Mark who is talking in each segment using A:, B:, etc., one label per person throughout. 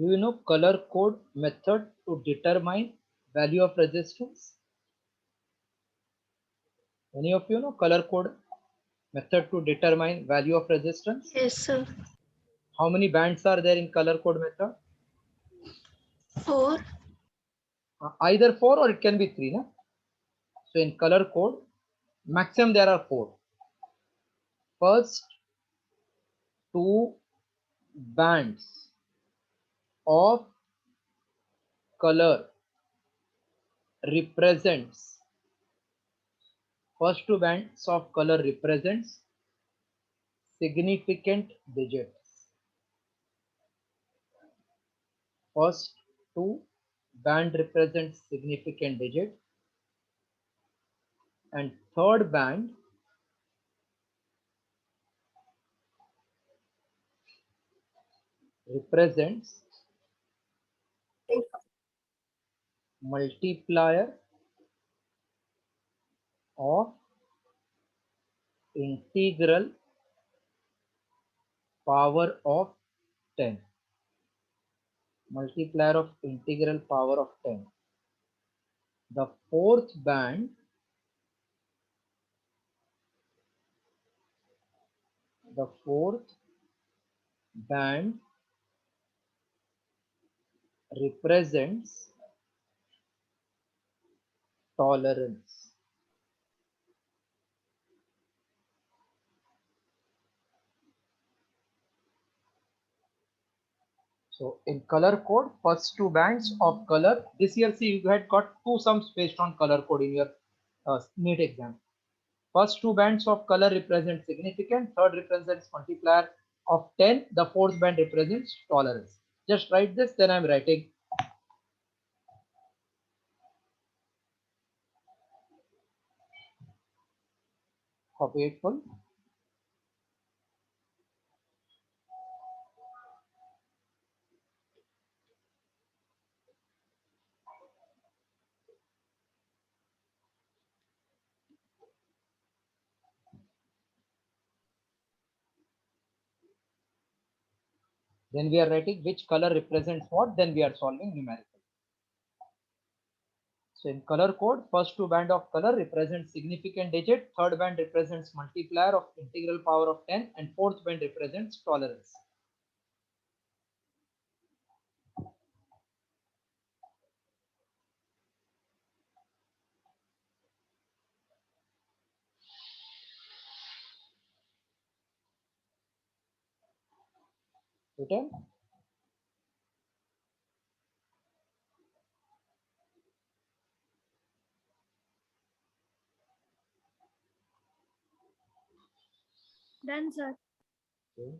A: Do you know color code method to determine value of resistance? Any of you know color code method to determine value of resistance?
B: Yes, sir.
A: How many bands are there in color code method?
B: 4.
A: Either 4 or it can be 3. No? So in color code, maximum there are 4. First two bands of color represents first two bands of color represents significant digits. First two band represents significant digit, and third band represents multiplier of integral power of 10. Multiplier of integral power of 10. The fourth band the fourth band represents tolerance. So in color code, first two bands of color, this year see you had got two sums based on color code in your NEET exam. First two bands of color represent significant, third represents multiplier of 10, the fourth band represents tolerance. Just write this, then I'm writing. Copy it full. Then we are writing which color represents what, then we are solving numerical. So in color code, first two band of color represents significant digit, third band represents multiplier of integral power of 10, and fourth band represents tolerance. Written?
B: Done, sir.
A: Okay.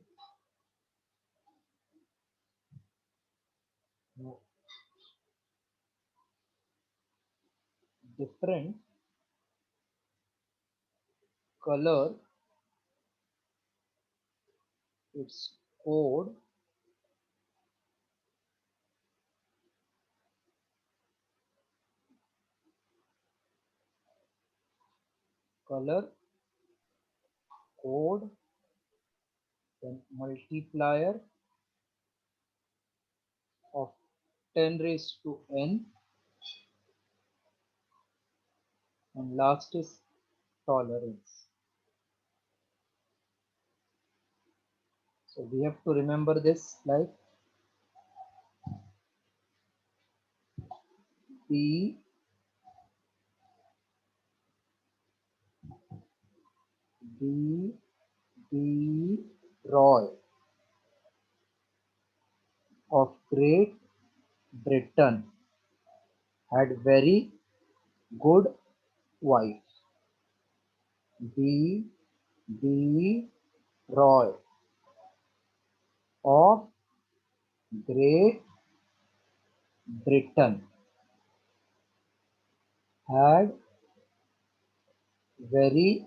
A: Now, different color, its code color code, then multiplier of 10 raised to n, and last is tolerance. So we have to remember this like P D B Roy of Great Britain had very good wife. B. B. Roy of Great Britain had very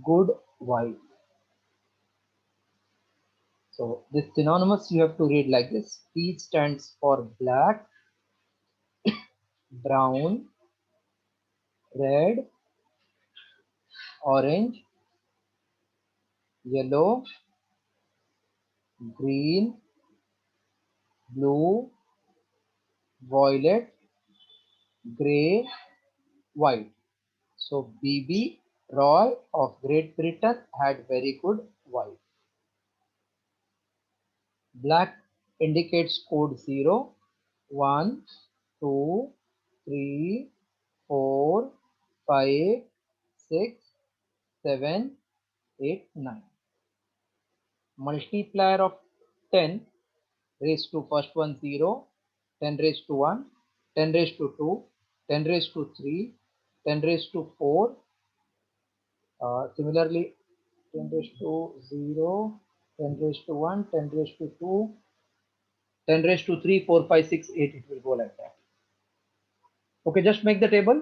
A: good wife. So this synonymous you have to read like this. P stands for black, brown, red, orange, yellow, green, blue, violet, grey, white. So BB Roy of Great Britain had very good wife. Black indicates code 0, 1, 2, 3, 4, 5, 6, 7, 8, 9. Multiplier of 10 raised to first one 0, 10 raised to 1, 10 raised to 2, 10 raised to 3, 10 raised to 4. Similarly, 10 raised to 0, 10 raised to 1, 10 raised to 2, 10 raised to 3, 4, 5, 6, 8. It will go like that. Okay, just make the table.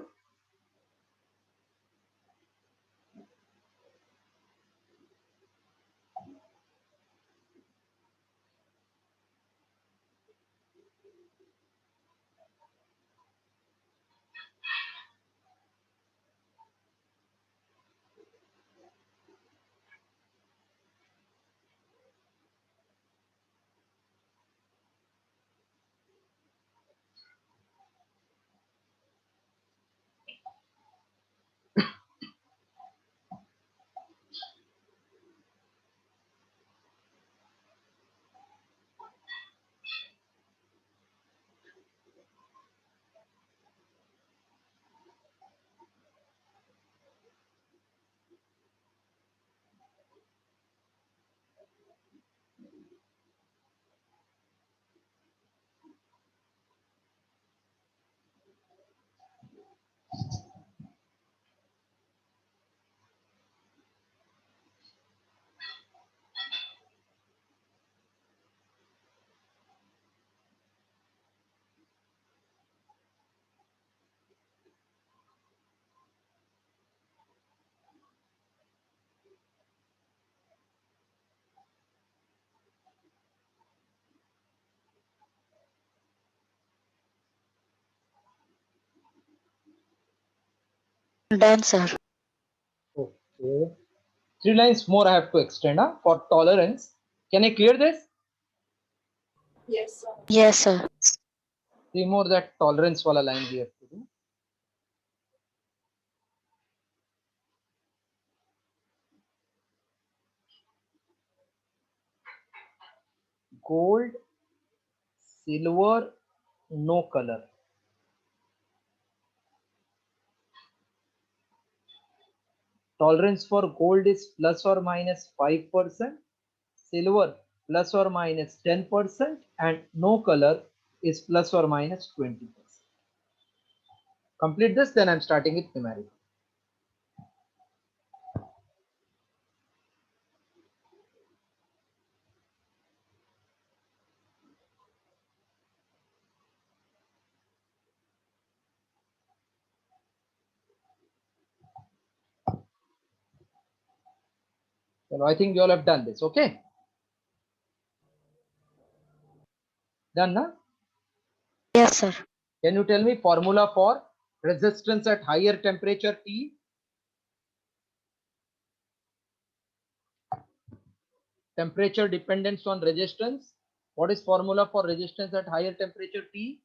C: Done, sir.
A: Okay. 3 lines more I have to extend for tolerance. Can I clear this?
B: Yes, sir.
C: Yes, sir.
A: 3 more that tolerance wala line we have to do. Gold, silver, no color. Tolerance for gold is plus or minus 5%, silver plus or minus 10%, and no color is plus or minus 20%. Complete this, then I'm starting with numerical. So I think you all have done this, okay? Done, na?
C: Yes, sir.
A: Can you tell me formula for resistance at higher temperature T? Temperature dependence on resistance. What is formula for resistance at higher temperature T?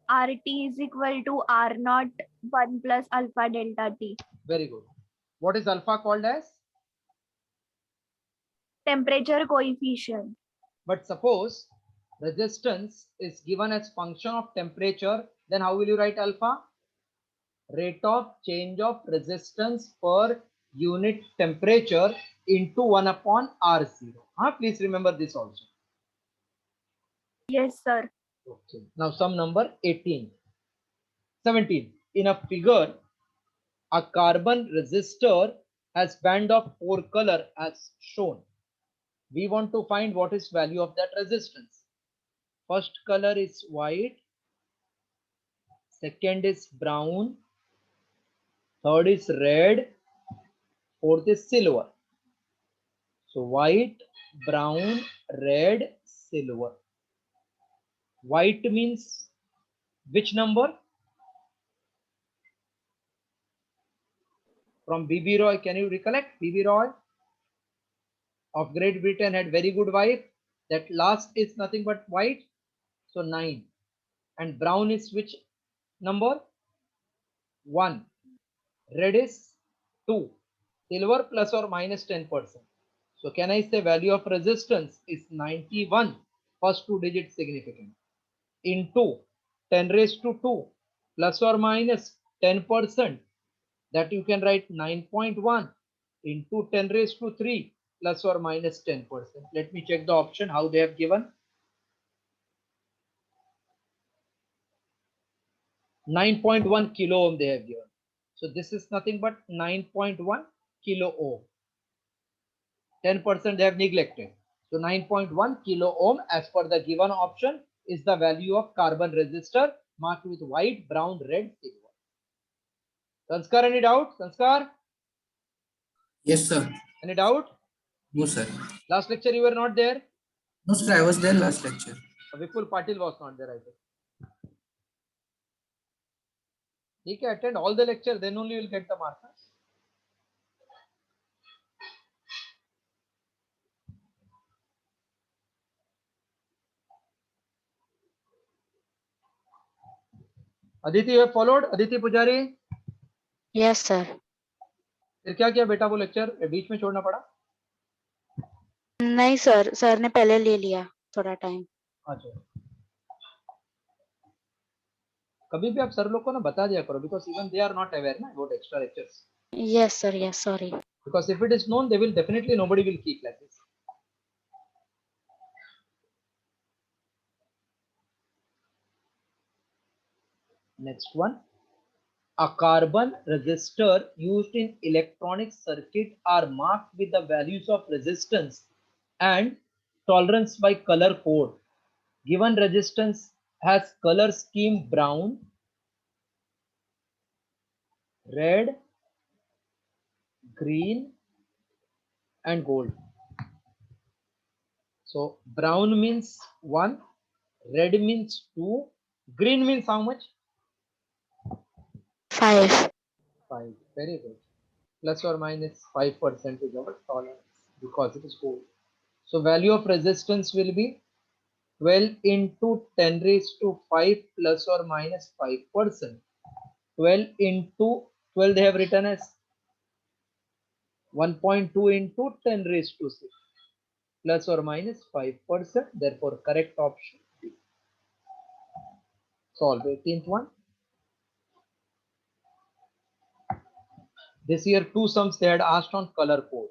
B: RT is equal to R naught 1 plus alpha delta T.
A: Very good. What is alpha called as?
B: Temperature coefficient.
A: But suppose resistance is given as function of temperature, then how will you write alpha? Rate of change of resistance per unit temperature into 1 upon R0. Please remember this also.
B: Yes, sir.
A: Okay. Now sum number 18. 17. In a figure, a carbon resistor has band of 4 color as shown. We want to find what is value of that resistance. First color is white, second is brown, third is red, fourth is silver. So white, brown, red, silver. White means which number? From BB Roy, can you recollect? BB Roy of Great Britain had very good wife. That last is nothing but white, so 9. And brown is which number? 1. Red is 2. Silver plus or minus 10%. So can I say value of resistance is 91, first 2 digits significant, into 10 raised to 2 plus or minus 10%, that you can write 9.1 into 10 raised to 3 plus or minus 10%. Let me check the option how they have given. 9.1 kilo ohm they have given. So this is nothing but 9.1 kilo ohm. 10% they have neglected. So 9.1 kilo ohm as per the given option is the value of carbon resistor marked with white, brown, red, silver. Sanskar, any doubt? Sanskar?
D: Yes, sir.
A: Any doubt?
D: No, sir.
A: Last lecture you were not there.
D: No, sir. I was there last lecture.
A: Vipul Patil was not there either. You can attend all the lecture, then only you will get the marks. Aditi, you have followed? Aditi Pujari?
C: Yes, sir.
A: फिर क्या किया बेटा वो lecture बीच में छोड़ना पड़ा?
C: नहीं sir, sir ने पहले ले लिया थोड़ा टाइम.
A: अच्छा, कभी भी आप सर लोग को ना बता दिया करो, because even they are not aware ना about extra lectures.
C: Yes, sir. Yes, sorry.
A: Because if it is known, they will definitely, nobody will keep like this. Next one. A carbon resistor used in electronic circuit are marked with the values of resistance and tolerance by color code. Given resistance has color scheme brown, red, green, and gold. So brown means 1, red means 2, green means how much?
C: 5.
A: 5. Very good. Plus or minus 5% is our tolerance because it is gold. So value of resistance will be 12 into 10 raised to 5 plus or minus 5%. 12 into 12 they have written as 1.2 into 10 raised to 6 plus or minus 5%. Therefore correct option B. Solve 18th one. This year 2 sums they had asked on color code.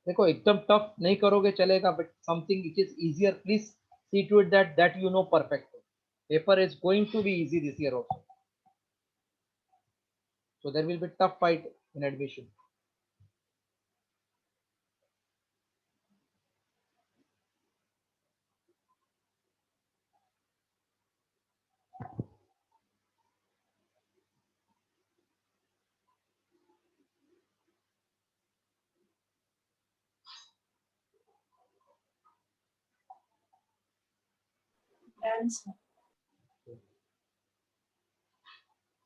A: देखो एकदम tough नहीं करोगे चलेगा, but something which is easier, please see to it that you know perfectly. Paper is going to be easy this year also, so there will be tough fight in admission.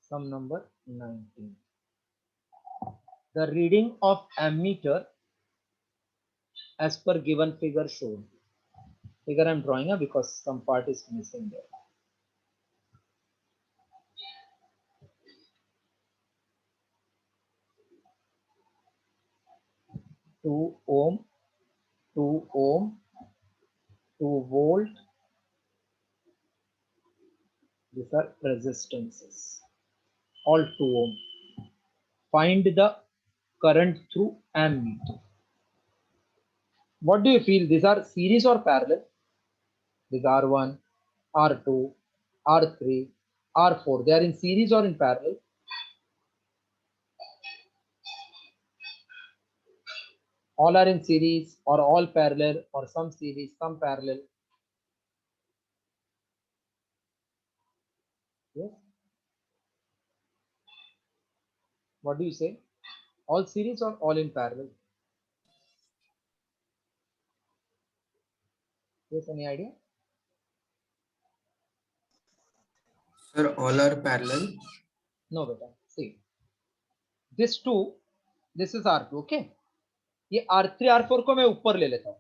A: Sum number 19. The reading of ammeter as per given figure shown. Figure I am drawing because some part is missing there. 2 ohm, 2 ohm, 2 volt. These are resistances. All 2 ohm. Find the current through ammeter. What do you feel? These are series or parallel? These R1, R2, R3, R4. They are in series or in parallel? All are in series or all parallel or some series, some parallel. Yes. What do you say? All series or all in parallel? Yes, any idea?
D: Sir, all are parallel.
A: No, beta. See, this 2, this is R2, okay? ये R3 R4 को मैं ऊपर ले लेता हूँ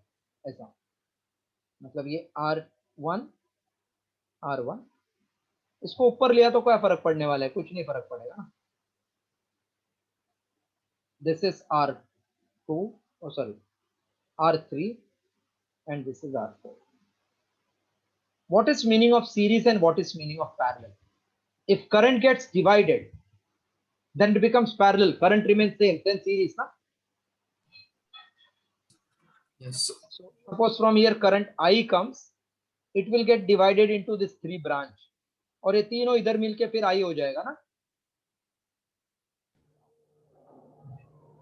A: ऐसा, मतलब ये R1 R1 इसको ऊपर लिया तो क्या फर्क पड़ने वाला है, कुछ नहीं फर्क पड़ेगा ना. This is R2, oh sorry, R3 and this is R4. What is meaning of series and what is meaning of parallel? If current gets divided, then it becomes parallel. Current remains same, then series, na?
D: Yes.
A: So suppose from here current I comes, it will get divided into this 3 branch. और ये तीनों इधर मिलके फिर I हो जाएगा ना.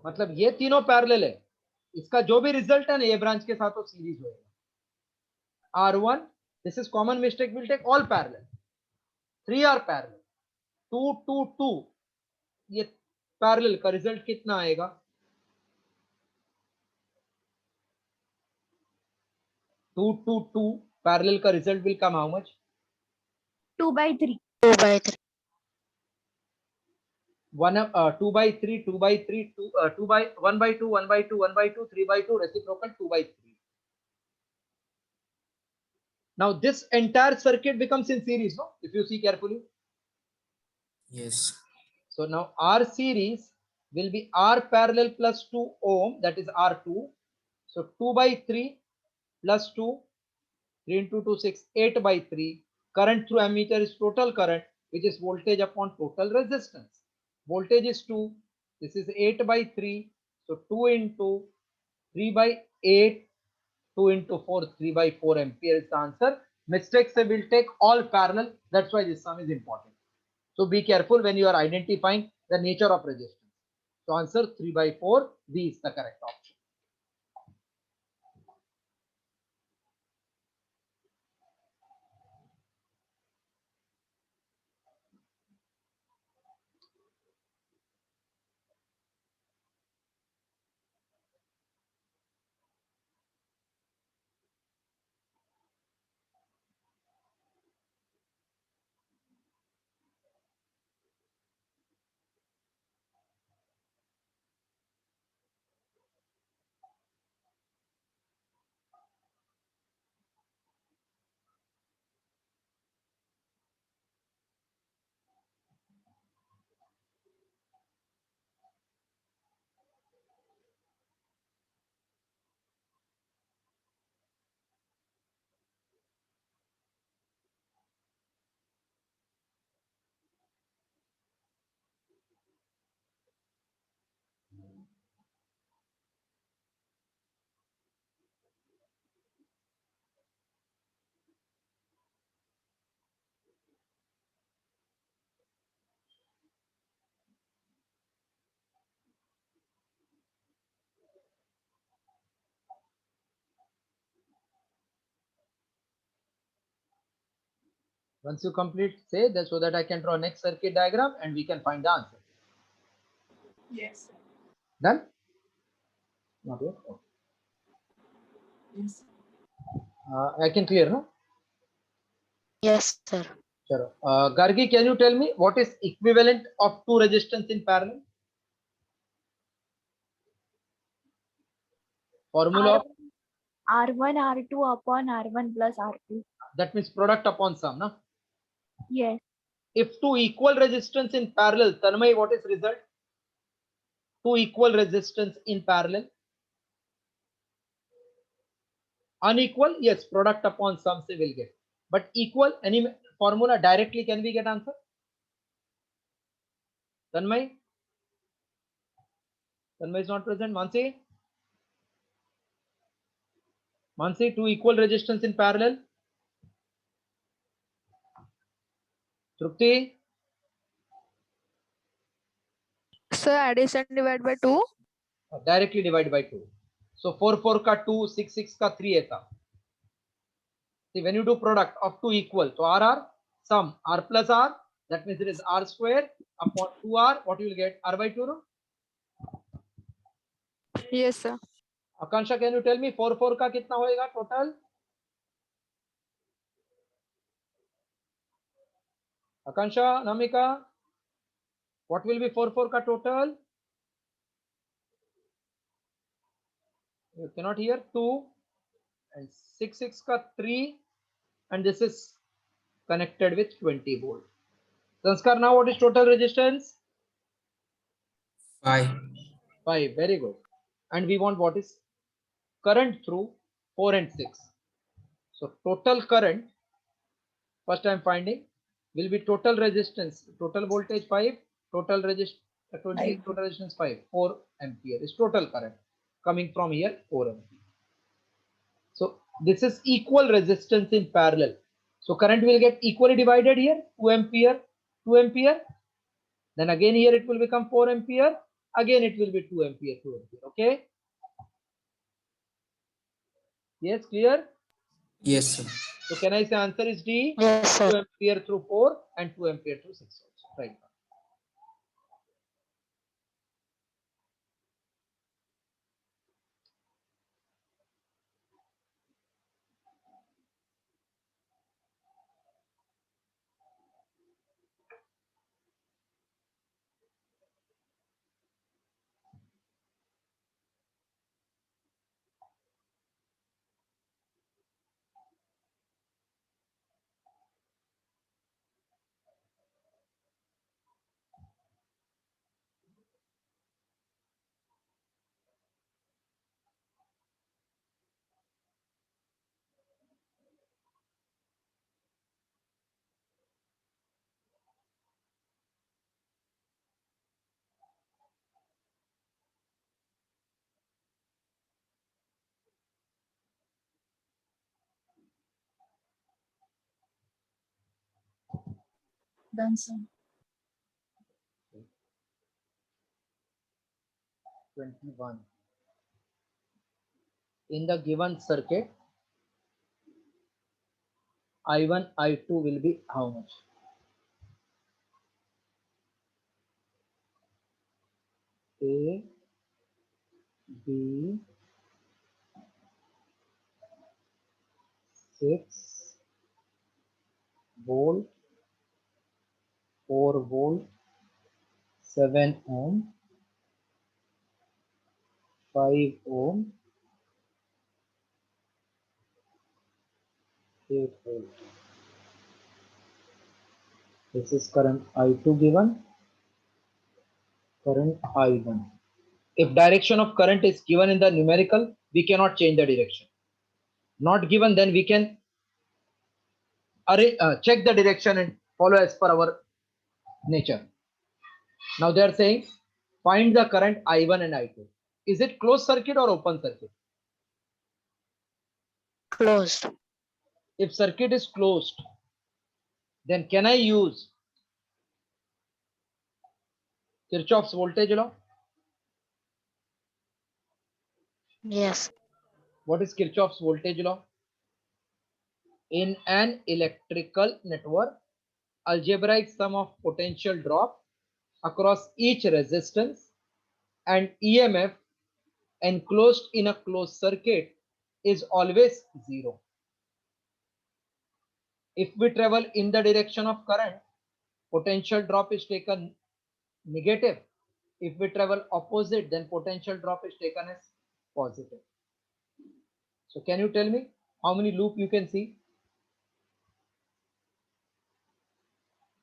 A: मतलब ये तीनों पैरेलल है, इसका जो भी रिजल्ट है ना ये ब्रांच के साथ तो सीरीज होएगा. R1, this is common mistake, will take all parallel. 3 are parallel. 2 2 2, ये पैरेलल का रिजल्ट कितना आएगा? 2 2 2 पैरेलल का result will come how much?
B: 2/3.
C: 2/3.
A: 2 by 3 2 by 3 2 by 1 by 2 1 by 2 1 by 2 3 by 2 reciprocal 2 by 3. Now this entire circuit becomes in series, no? If you see carefully.
D: Yes.
A: So now R series will be R parallel plus 2 ohm, that is R2. So 2 by 3 plus 2, 3 into 2 6, 8 by 3. Current through ammeter is total current, which is voltage upon total resistance. Voltage is 2, this is 8 by 3. So 2 into 3 by 8, 2 into 4, 3 by 4 ampere is the answer. Mistakes will take all parallel. That's why this sum is important. So be careful when you are identifying the nature of resistance. So answer 3 by 4, B is the correct option. Once you complete, say that so that I can draw next circuit diagram and we can find the answer.
E: Yes.
A: Done? Not yet. Okay.
E: Yes.
A: I can clear, no?
C: Yes, sir.
A: Chalo. Gargi, can you tell me what is equivalent of two resistance in parallel? Formula of
B: R1 R2 upon R1 plus R2.
A: that means product upon sum, no?
B: Yes.
A: If two equal resistance in parallel, Tanmay, what is result? Two equal resistance in parallel. Unequal, yes, product upon sum se will get. But equal, any formula directly can we get answer? Tanmay? Tanmay is not present. Mansi? Mansi, two equal resistance in parallel. Trupti?
E: Sir, addition divided by 2.
A: Directly divide by 2. So 4 4 ka 2, 6 6 ka 3 aisa. See, when you do product of two equal, so R sum R plus R, that means it is R square upon 2R. What you will get? R by 2, no?
E: Yes, sir.
A: Akansha, can you tell me 4 4 का कितना होएगा total? Akansha, Namika, what will be 4 4 का total? You cannot hear 2 and 6 ka 3, and this is connected with 20 volt. Sanskar, now what is total resistance?
D: 5.
A: 5. Very good. And we want what is current through 4 and 6. So total current, first I am finding, will be total resistance, total voltage 5, total resistance 20, total resistance 5, 4 ampere is total current coming from here, 4 ampere. So this is equal resistance in parallel. So current will get equally divided here, 2 ampere, 2 ampere. Then again here it will become 4 ampere. Again it will be 2 ampere, 2 ampere. Okay. Yes, clear?
D: Yes, sir.
A: So can I say answer is D?
C: Yes,
A: 2
C: sir.
A: ampere through 4 and 2 ampere through 6 also. Right.
E: Done, sir.
A: 21. In the given circuit, I1, I2 will be how much? A, B, 6 volt, 4 volt, 7 ohm, 5 ohm, 8 volt. This is current I2 given, current I1. If direction of current is given in the numerical, we cannot change the direction. Not given, then we can check the direction and follow as per our nature. Now they are saying find the current I1 and I2. Is it closed circuit or open circuit?
C: Closed.
A: If circuit is closed, then can I use Kirchhoff's voltage law?
C: Yes.
A: What is Kirchhoff's voltage law? In an electrical network, algebraic sum of potential drop across each resistance and EMF enclosed in a closed circuit is always zero. If we travel in the direction of current, potential drop is taken negative. If we travel opposite, then potential drop is taken as positive. So can you tell me how many loop you can see?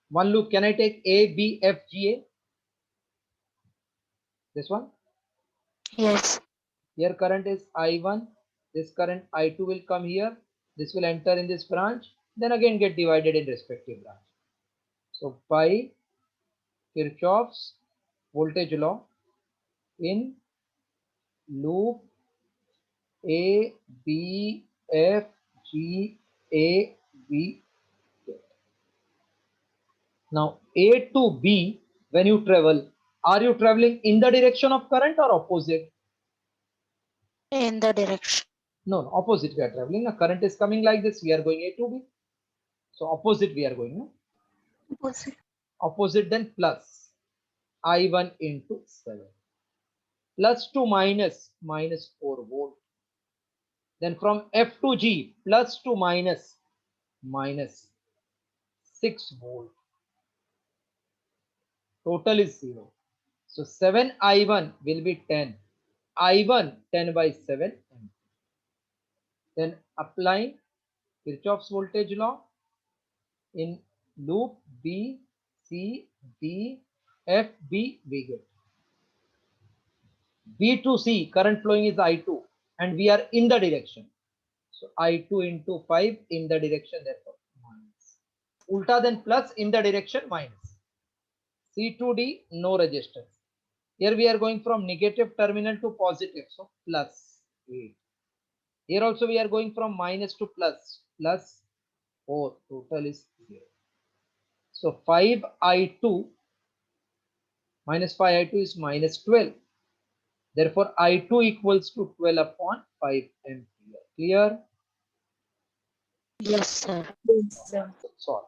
A: One loop. Can I take A, B, F, G, A? This one.
C: Yes.
A: Here current is I1. This current I2 will come here. This will enter in this branch. Then again get divided in respective branch. So by Kirchhoff's voltage law in loop A, B, F, G, A, B. Now A to B, when you travel, are you traveling in the direction of current or opposite?
C: In the direction.
A: No, opposite we are traveling. The current is coming like this. We are going A to B. So opposite we are going. No?
E: Opposite.
A: Opposite, then plus I1 into 7. Plus to minus 4 volt. Then from F to G, plus to minus 6 volt. Total is 0. So 7 I1 will be 10. I1 10/7 ampere. Then applying Kirchhoff's voltage law in loop B, C, D, F, B, we get B to C, current flowing is I2 and we are in the direction. So I2 into 5 in the direction, therefore minus. Ulta then plus in the direction minus. C2D, no resistance. Here we are going from negative terminal to positive, so plus 8. Here also we are going from minus to plus, plus 4, total is 0. So 5I2 minus 5I2 is minus 12. Therefore, I2 equals to 12 upon 5 ampere. Clear?
C: Yes, sir.
E: Yes, sir.
A: Solve.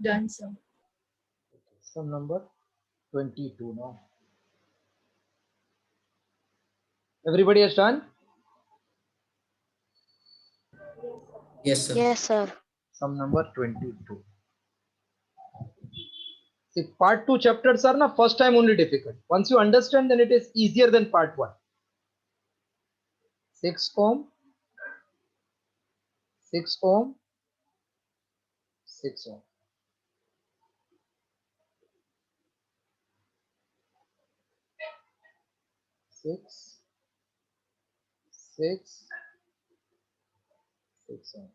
E: Done, sir.
A: Sum number 22 now. Everybody has done?
D: Yes, sir.
C: Yes, sir.
A: Sum number 22. See, part 2 chapters are na first time only difficult. Once you understand, then it is easier than part 1. 6 ohm, 6 ohm, 6 ohm. 6, 6, 6 ohm.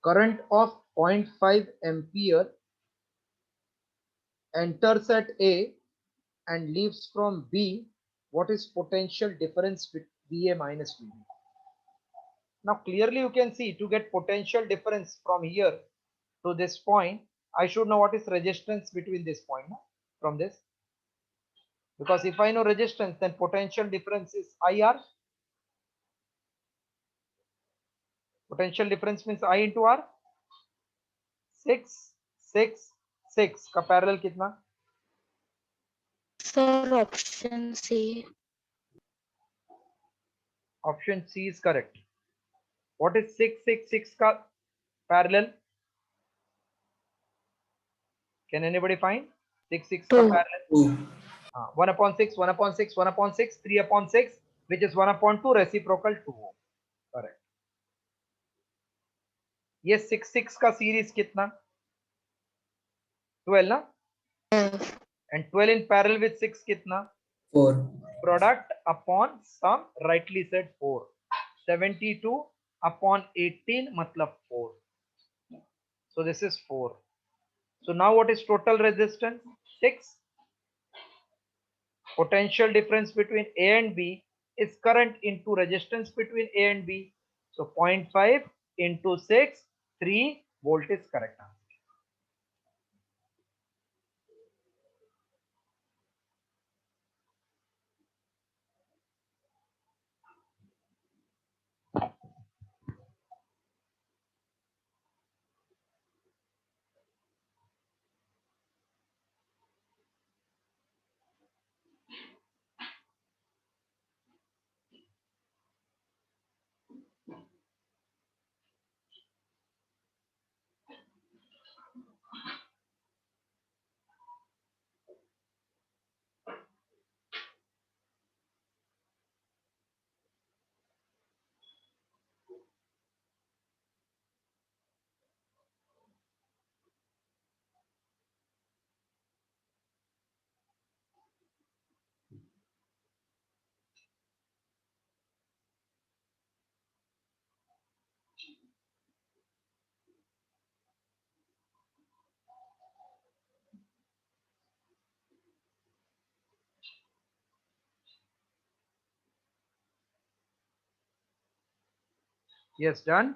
A: Current of 0.5 ampere enters at A and leaves from B. What is potential difference between VA minus VB? Now clearly you can see, to get potential difference from here to this point, I should know what is resistance between this point, no? From this. Because if I know resistance, then potential difference is IR. Potential difference means I into R. 6, 6, 6 का parallel कितना?
C: Sir, option C.
A: Option C is correct. What is 6, 6, 6 का parallel? Can anybody find? 6, 6 का
C: 2.
A: parallel?
D: 2.
A: 1 upon 6, 1 upon 6, 1 upon 6, 3 upon 6, which is 1 upon 2, reciprocal 2 ohm. Correct. ये 6, 6 का series कितना? 12 ना?
C: F.
A: And 12 in parallel with 6 कितना?
D: 4.
A: Product upon sum, rightly said 4. 72 upon 18 matlab 4. So this is 4. So now what is total resistance? 6. Potential difference between A and B is current into resistance between A and B. So 0.5 into 6, 3 volt is correct answer. Yes, done.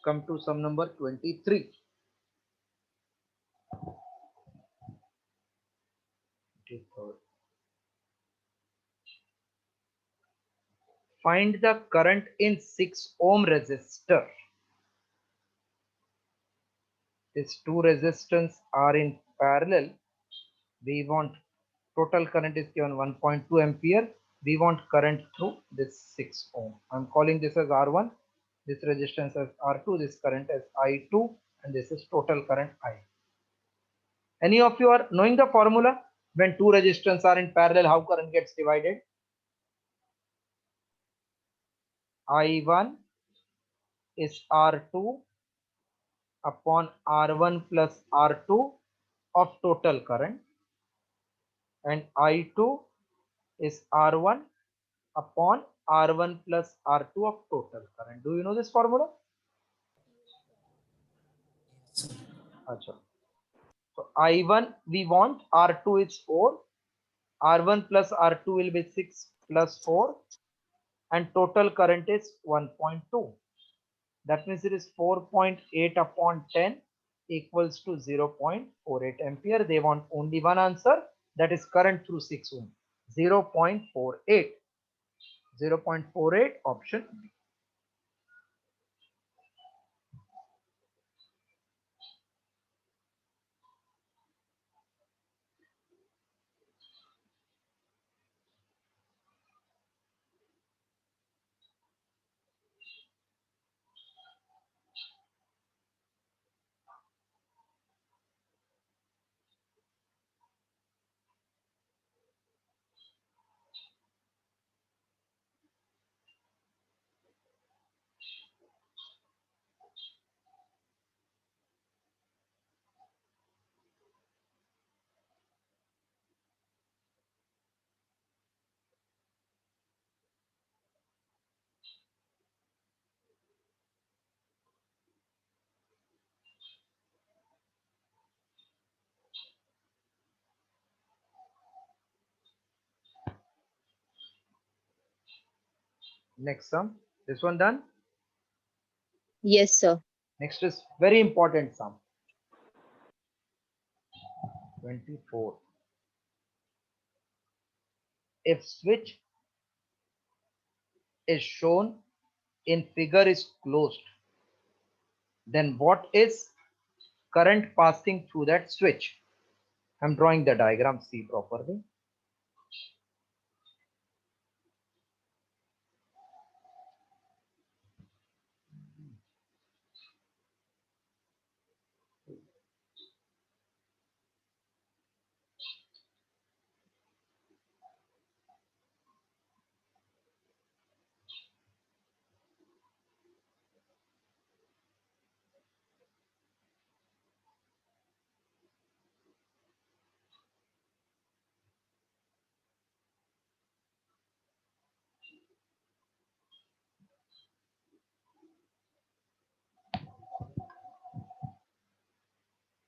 A: Come to sum number 23. Find the current in 6 ohm resistor. These two resistors are in parallel. We want total current is given 1.2 ampere. We want current through this 6 ohm. I'm calling this as R1, this resistance as R2, this current as I2, and this is total current I. Any of you are knowing the formula? When two resistors are in parallel, how current gets divided? I1 is R2 upon R1 plus R2 of total current, and I2 is R1 upon R1 plus R2 of total current. Do you know this formula? Achha. So I1 we want, R2 is 4, R1 plus R2 will be 6 plus 4, and total current is 1.2. That means it is 4.8 upon 10 equals to 0.48 ampere. They want only one answer, that is current through 6 ohm, 0.48. 0.48 option B. Next sum. This one done.
F: Yes, sir.
A: Next is very important sum. 24. If switch is shown in figure is closed, then what is current passing through that switch? I'm drawing the diagram, see properly.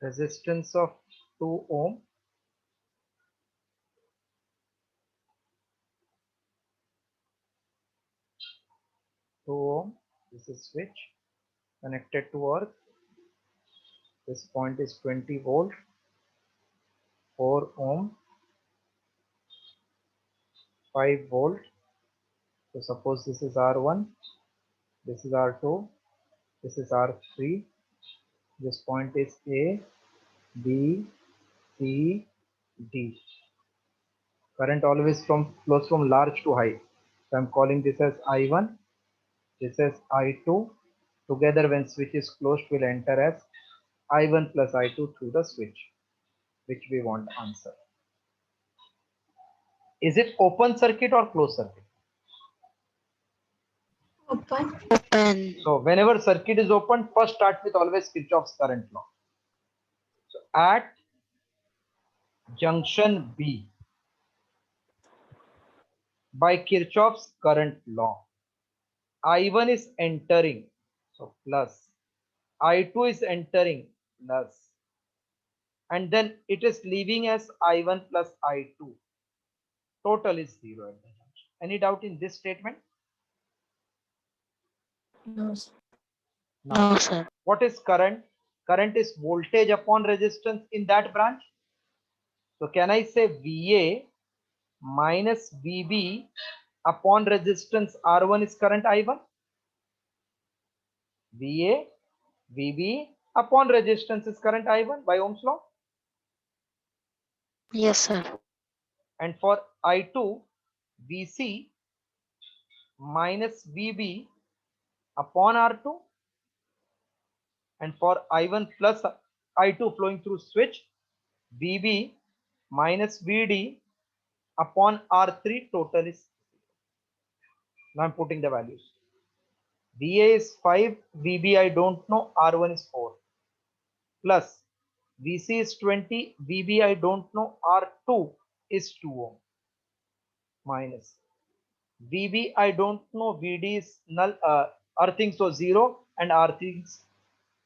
A: Resistance of 2 ohm, this is switch connected to earth. This point is 20 volt, 4 ohm, 5 volt. So suppose this is R1, this is R2, this is R3. This point is A, B, C, D. Current always flows from large to high. So I'm calling this as I1, this is I2. Together when switch is closed will enter as I1 plus I2 through the switch, which we want answer. Is it open circuit or closed circuit?
E: Open.
C: Open.
A: So whenever circuit is open, first start with always Kirchhoff's current law. So at junction B, by Kirchhoff's current law, I1 is entering, so plus, I2 is entering, plus, and then it is leaving as I1 plus I2. Total is 0 at the junction. Any doubt in this statement?
E: No, sir.
A: Now,
C: No, sir.
A: what is current? Current is voltage upon resistance in that branch. So can I say VA minus VB upon resistance R1 is current I1? VA, VB upon resistance is current I1 by Ohm's law.
C: Yes, sir.
A: And for I2, VC minus VB upon R2. And for I1 plus I2 flowing through switch, VB minus VD upon R3 total is. Now I'm putting the values. VA is 5, VB I don't know, R1 is 4. Plus VC is 20, VB I don't know, R2 is 2 ohm. Minus VB I don't know, VD is null, earthing so 0 and earthing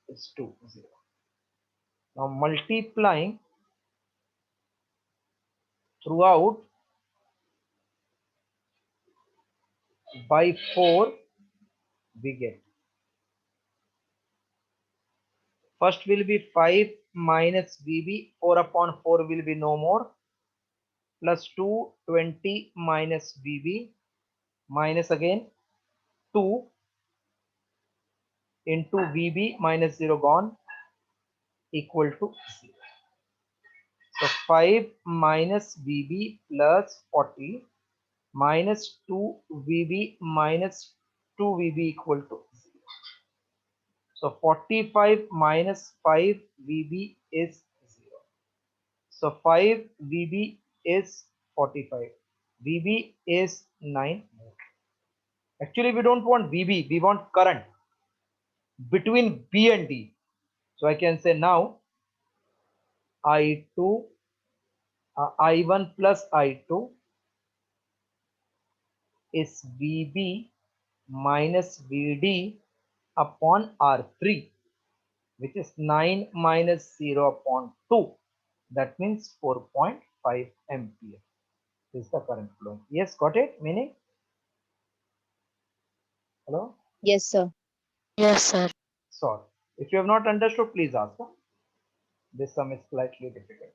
A: is 2, 0. Now multiplying throughout by 4, we get. First will be 5 minus VB, 4 upon 4 will be no more, plus 2, 20 minus VB, minus again 2 into VB minus 0 gone, equal to 0. So 5 minus VB plus 40 minus 2 VB minus 2 VB equal to 0. So 45 minus 5 VB is 0. So 5 VB is 45. VB is 9 volt. Actually, we don't want VB, we want current between B and D. So I can say now I2, I1 plus I2 is VB minus VD upon R3, which is 9 minus 0 upon 2. That means 4.5 ampere is the current flow. Yes, got it? Meaning? Hello?
F: Yes, sir.
C: Yes, sir.
A: Sorry. If you have not understood, please ask. This sum is slightly difficult.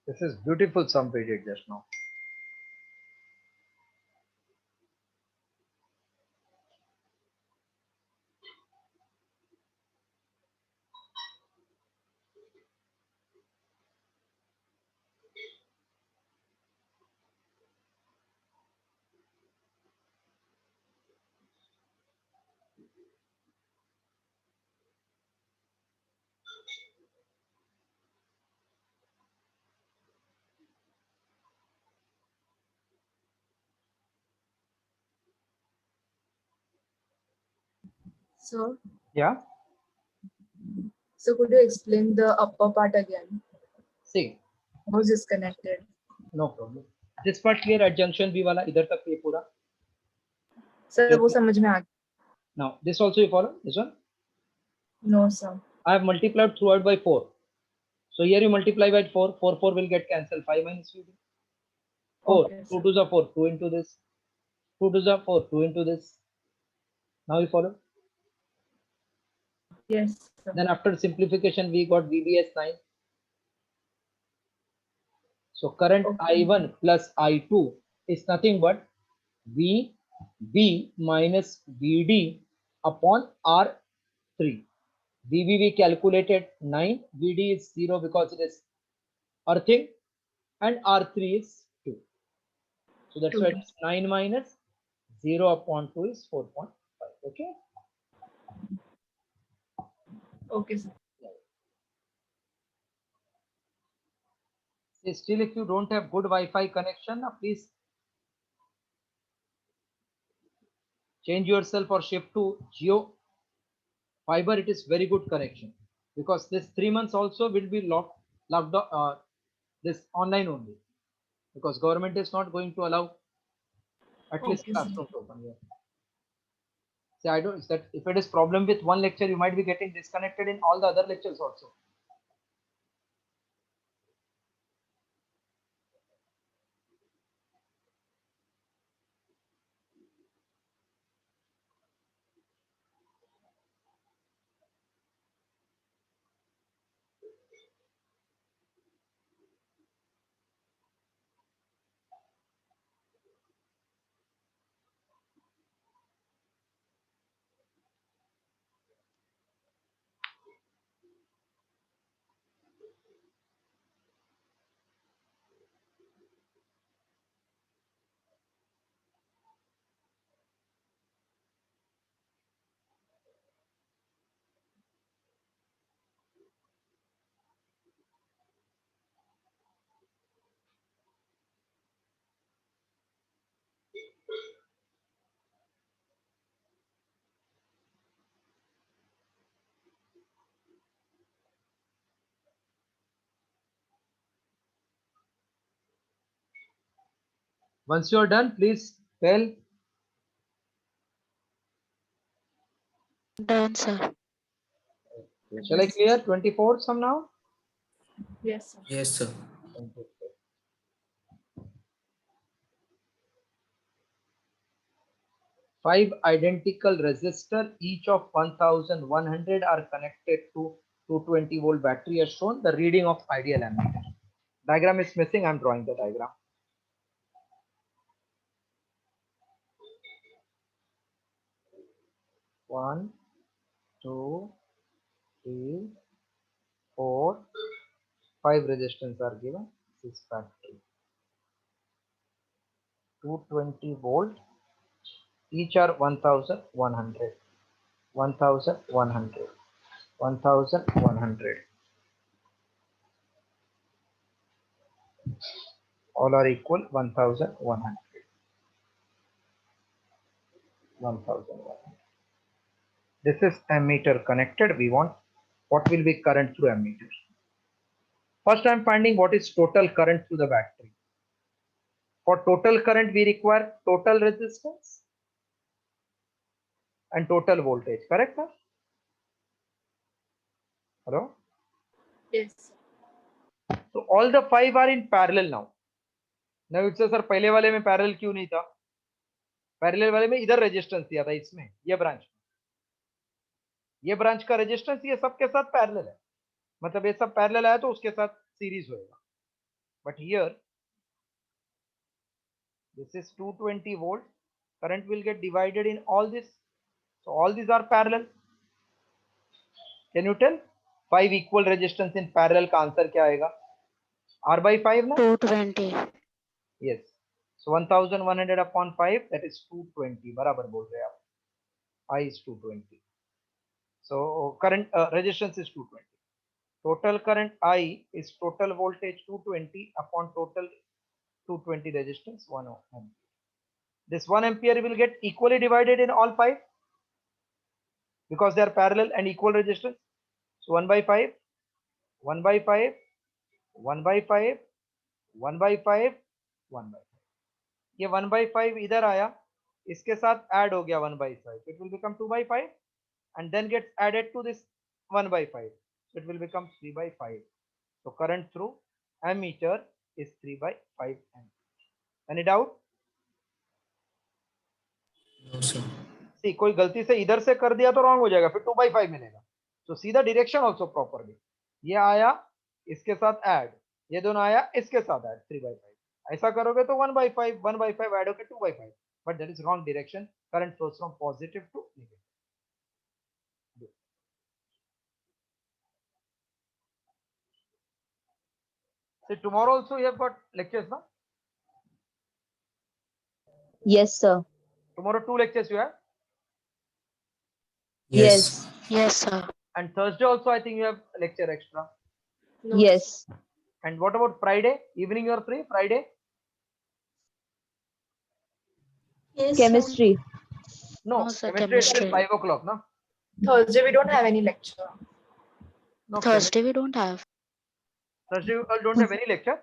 A: This is beautiful sum we did just now.
E: So,
A: Yeah.
E: so could you explain the upper part again?
A: See,
E: How is this connected?
A: no problem. This part clear adjunction B वाला इधर तक ये पूरा.
E: Sir, वो समझ में आ गया.
A: Now this also you follow. This one
E: No, sir.
A: I have multiplied throughout by 4. So here you multiply by 4. 4 will get cancelled. 5 minus 2. 4.
E: Okay,
A: 2
E: sir.
A: to the 4. 2 into this. 2 to the 4. 2 into this. Now you follow.
E: Yes, sir.
A: Then after simplification, we got VBS 9. So current
E: Okay.
A: I1 plus I2 is nothing but VB minus VD upon R3. VB we calculated 9, VD is 0 because it is earthing, and R3 is 2. So that's
E: 2.
A: why it is 9 minus 0 upon 2 is 4.5. Okay.
E: Okay, sir.
A: See, still, if you don't have good Wi-Fi connection, please change yourself or shift to Geo Fiber. It is very good connection, because this 3 months also will be locked this online only, because government is not going to allow at least
E: Okay, sir.
A: classrooms open here. See, I don't that if it is problem with one lecture, you might be getting disconnected in all the other lectures also. Once you are done, please tell.
C: Done, sir.
A: Shall I clear 24 some now?
E: Yes, sir.
D: Yes, sir.
A: 5 identical resistors, each of 1100, are connected to 220 volt battery as shown. The reading of ideal ammeter. Diagram is missing. I'm drawing the diagram. One, two, three, 4, 5 resistance are given. This is battery. 220 volt. Each are 1100. 1100. 1100. All are equal 1100. 1100. This is ammeter connected. We want what will be current through ammeter. First, I'm finding what is total current through the battery. For total current, we require total resistance and total voltage. Correct, sir? Hello?
E: Yes.
A: So all the 5 are in parallel now. Now it's sir, पहले वाले में parallel क्यों नहीं था? Parallel वाले में इधर resistance दिया था इसमें, ये branch का resistance ये सब के साथ parallel है. मतलब ये सब parallel आया तो उसके साथ series होएगा. But here this is 220 volt. Current will get divided in all this. So all these are parallel. Can you tell? 5 equal resistance in parallel का आंसर क्या आएगा? R by 5 ना?
C: 220.
A: Yes. So 1100 upon 5, that is 220. बराबर बोल रहे हैं आप. I is 220. So current resistance is 220. Total current I is total voltage 220 upon total 220 resistance 1 ohm. This 1 ampere will get equally divided in all 5 because they are parallel and equal resistance. So 1 by 5, 1 by 5, 1 by 5, 1 by 5, 1 by 5. ये 1 by 5 इधर आया, इसके साथ add हो गया 1 by 5. It will become 2 by 5 and then gets added to this 1 by 5. So it will become 3 by 5. So current through ammeter is 3 by 5 amperes. Any doubt?
D: No, sir.
A: See, कोई गलती से इधर से कर दिया तो wrong हो जाएगा, फिर 2 by 5 मिलेगा. So see the direction also properly. ये आया इसके साथ add, ये दोनों आया इसके साथ add 3/5. ऐसा करोगे तो 1/5, 1/5 add होके 2/5. But that is wrong direction. Current flows from positive to negative. So tomorrow also you have got lectures, no?
F: Yes, sir.
A: Tomorrow 2 lectures you have,
F: Yes.
C: Yes, sir.
A: and Thursday also I think you have lecture extra.
E: No,
F: Yes.
A: And what about Friday evening? You are free Friday?
C: Yes,
F: Chemistry.
A: No,
C: No, sir,
A: chemistry is till
C: chemistry.
A: 5 o'clock, no?
E: Thursday we don't have any lecture.
A: No,
C: Thursday we don't have.
A: Thursday you all don't have any lecture.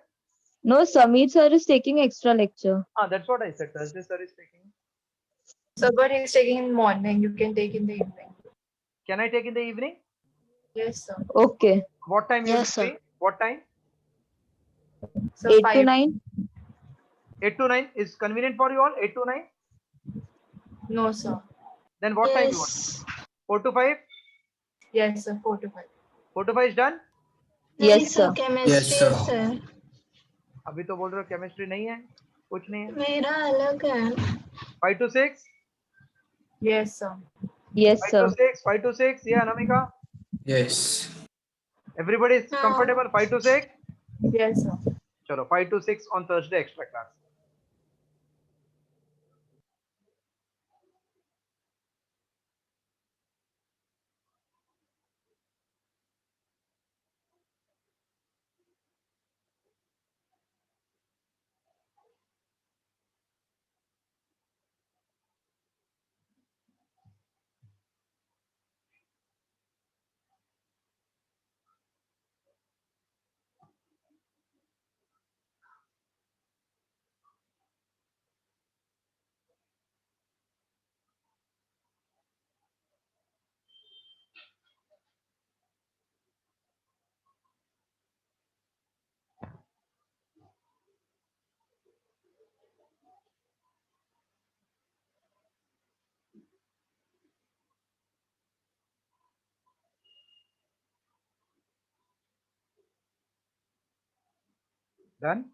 F: No, Samir sir is taking extra lecture.
A: That's what I said. Thursday sir is taking.
E: So, but he's taking in morning. You can take in the evening.
A: Can I take in the evening?
E: Yes, sir.
F: Okay.
A: What time you will be
C: Yes, sir.
A: free? What time?
E: So
F: 8 to
E: 5.
F: 9?
A: 8 to 9 is convenient for you all? 8 to 9?
E: No, sir.
A: Then what time you want?
C: Yes.
A: 4 to 5?
E: Yes, sir. 4 to 5.
A: 4 to 5 is done?
F: Yes, sir.
D: Yes, sir.
A: अभी तो बोल रहे हो chemistry नहीं है, कुछ नहीं है.
C: मेरा अलग है.
A: 5 to 6?
E: Yes, sir.
F: Yes,
A: 5
F: sir.
A: to 6? 5 to 6? Yeah, Anamika?
D: Yes.
A: Everybody is comfortable? 5 to 6?
E: Yes, sir.
A: Chalo, 5 to 6 on Thursday extra class. Done?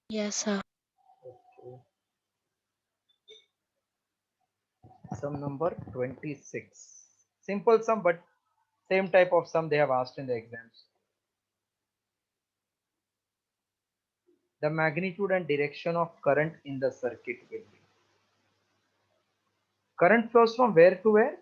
C: Yes, sir.
A: Okay. Sum number 26. Simple sum, but same type of sum they have asked in the exams. The magnitude and direction of current in the circuit will be. Current flows from where to where?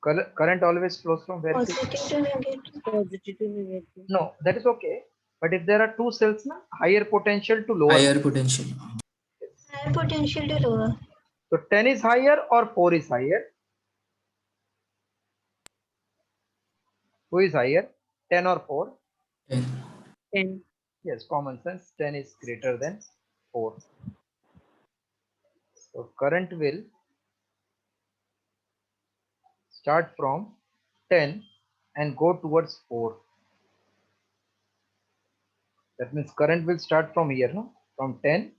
A: Current always flows from where to?
C: Positive to negative.
F: Positive to negative.
A: No, that is okay. But if there are two cells, na, higher potential to lower.
D: Higher potential.
C: Higher potential to lower.
A: So 10 is higher or 4 is higher? Who is higher? 10 or 4?
D: 10.
F: 10.
A: Yes, common sense. 10 is greater than 4. So current will start from 10 and go towards 4. That means current will start from here, no? From 10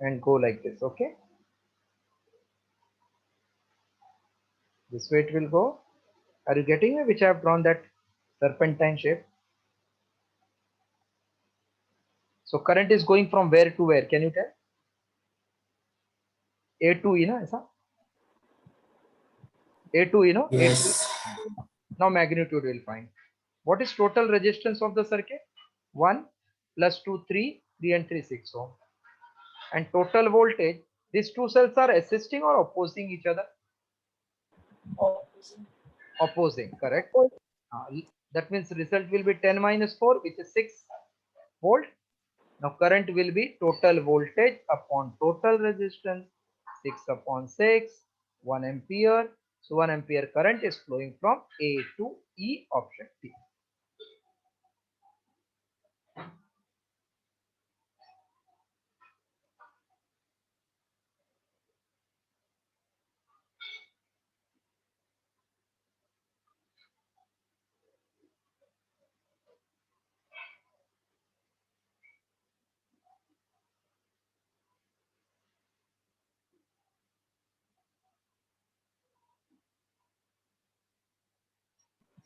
A: and go like this, okay? This way it will go. Are you getting me? Which I have drawn that serpentine shape. So current is going from where to where? Can you tell? A to E, na? Aisa? A to E, no?
D: Yes.
A: Now magnitude will find. What is total resistance of the circuit? 1 plus 2, 3, 3 and 3, 6 ohm. And total voltage, these two cells are assisting or opposing each other? Opposing, correct? That means result will be 10 minus 4, which is 6 volt. Now current will be total voltage upon total resistance, 6 upon 6, 1 ampere. So 1 ampere current is flowing from A to E, option D.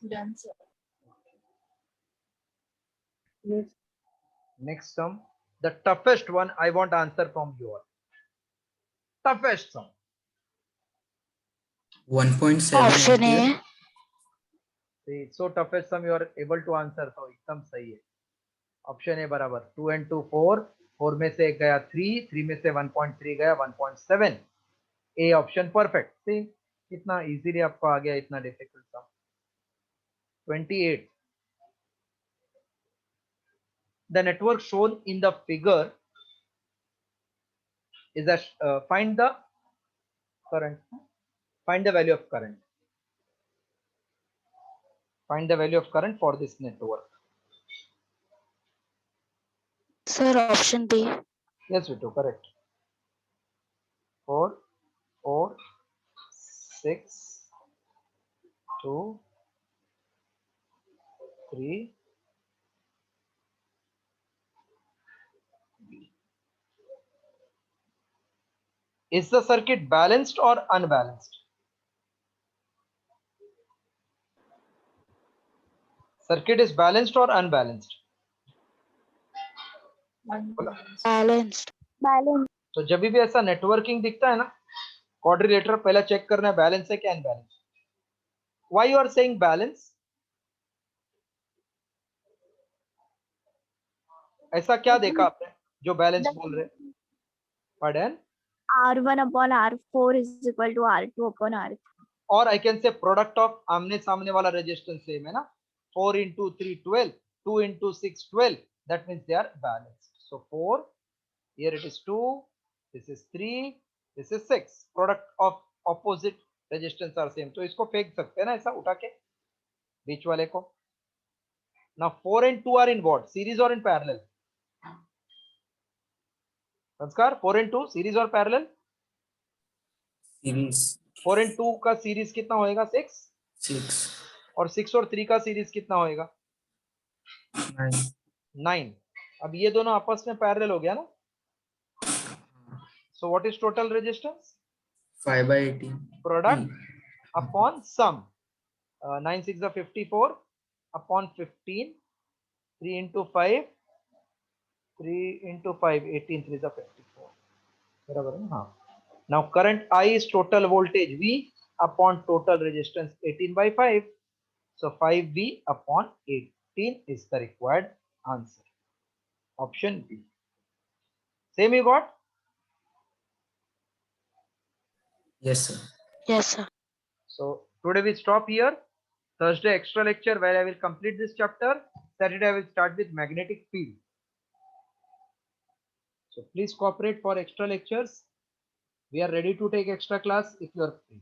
E: Done, sir.
F: Yes.
A: Next sum, the toughest one. I want answer from you all. Toughest sum.
D: 1.7
C: Option
D: ampere.
C: A.
A: See, so toughest sum you are able to answer. So एकदम सही है. Option A बराबर 2 and 2 4, 4 में से एक गया 3, 3 में से 1.3 गया 1.7. A option perfect. सी कितना इजीली आपको आ गया इतना difficult some. 28. The network shown in the figure is a find the current. Find the value of current. Find the value of current for this network.
C: Sir, option B.
A: Yes, Vitu, correct. 4, 4, 6, 2, 3. Is the circuit balanced or unbalanced? Circuit is balanced or unbalanced?
E: Unbalanced.
C: Balanced.
B: Balance.
A: तो जब भी ऐसा networking दिखता है ना, quadrilateral पहला check करना है बैलेंस है क्या unbalance. Why you are saying balance? ऐसा क्या देखा आपने जो बैलेंस बोल रहे? Pardon?
B: R1 upon R4 is equal to R2 upon R3.
A: और I can say product of आमने सामने वाला रेजिस्टेंस सेम है ना. 4 into 3 12, 2 into 6 12. That means they are balanced. So 4, here it is 2, this is 3, this is 6. Product of opposite resistance are same. तो इसको फेंक सकते हैं ना ऐसा उठा के बीच वाले को. Now 4 and 2 are in what? Series or in parallel? संस्कार 4 and 2 series or parallel?
D: Series
A: 4 and 2 का सीरीज कितना होएगा? 6.
D: 6,
A: और 6 और 3 का सीरीज कितना होएगा?
D: 9.
A: 9. अब ये दोनों आपस में पैरेलल हो गया ना. So what is total resistance?
D: 5 by 18.
A: Product upon sum. 9 6 are 54 upon 15. 3 into 5. 3 into 5. 18 3 are 54. बराबर है ना? हाँ. Now current I is total voltage V upon total resistance 18 by 5. So 5V upon 18 is the required answer. Option B. Same you got?
D: Yes, sir.
C: Yes, sir.
A: So today we stop here. Thursday extra lecture where I will complete this chapter. Saturday I will start with magnetic field. So please cooperate for extra lectures. We are ready to take extra class if you are free.